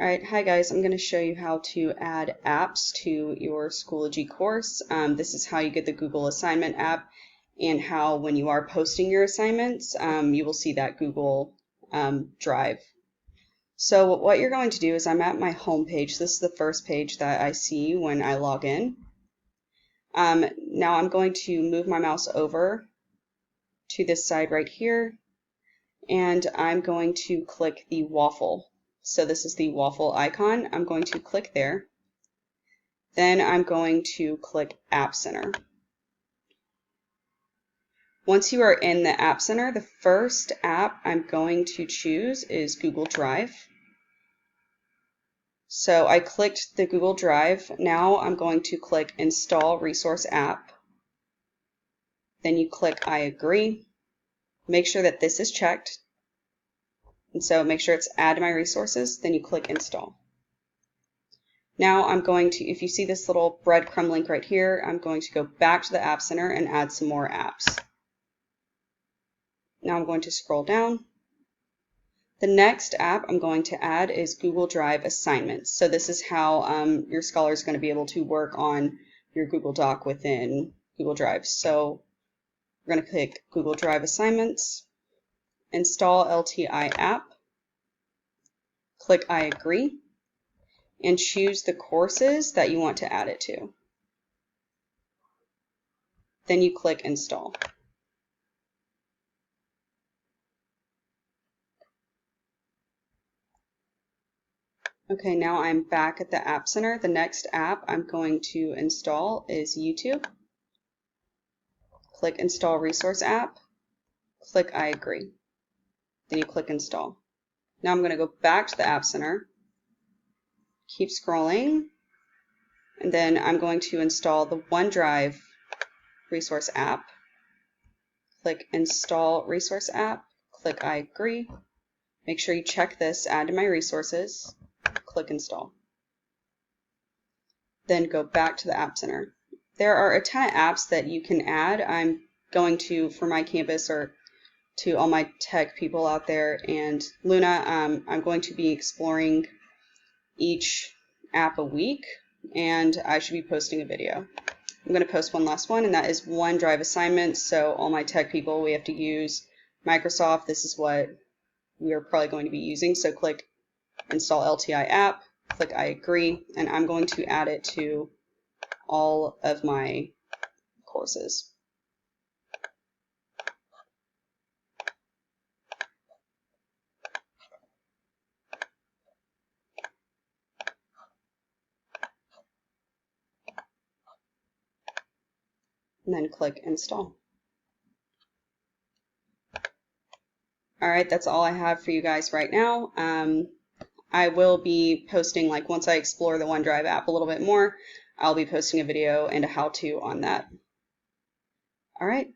Alright, hi guys, I'm going to show you how to add apps to your Schoology course. This is how you get the Google assignment app and how when you are posting your assignments, you will see that Google Drive. So what you're going to do is I'm at my home page. This is the first page that I see when I log in. Now I'm going to move my mouse over to this side right here, and I'm going to click the waffle. So this is the waffle icon. I'm going to click there. Then I'm going to click App Center. Once you are in the App Center, the first app I'm going to choose is Google Drive. So I clicked the Google Drive. Now I'm going to click Install Resource App. Then you click I agree. Make sure that this is checked. And so make sure it's add to my resources, then you click install. Now I'm going to, if you see this little breadcrumb link right here, I'm going to go back to the App Center and add some more apps. Now I'm going to scroll down. The next app I'm going to add is Google Drive Assignments. So this is how your scholar is going to be able to work on your Google Doc within Google Drive. So we're going to click Google Drive Assignments, install LTI app, click I agree, and choose the courses that you want to add it to. Then you click install. Okay, now I'm back at the App Center. The next app I'm going to install is YouTube. Click Install Resource App, click I agree. Then you click install. Now I'm going to go back to the App Center, keep scrolling, and then I'm going to install the OneDrive Resource App. Click Install Resource App, click I agree. Make sure you check this, add to my resources, click install. Then go back to the App Center. There are a ton of apps that you can add. I'm going to, for my campus or to all my tech people out there and Luna, I'm going to be exploring each app a week, and I should be posting a video. I'm going to post one last one, and that is OneDrive Assignments. So all my tech people, we have to use Microsoft. This is what we are probably going to be using. So click Install LTI app, click I agree, and I'm going to add it to all of my courses. And then click install. Alright, that's all I have for you guys right now. I will be posting, like once I explore the OneDrive app a little bit more, I'll be posting a video and a how-to on that. Alright,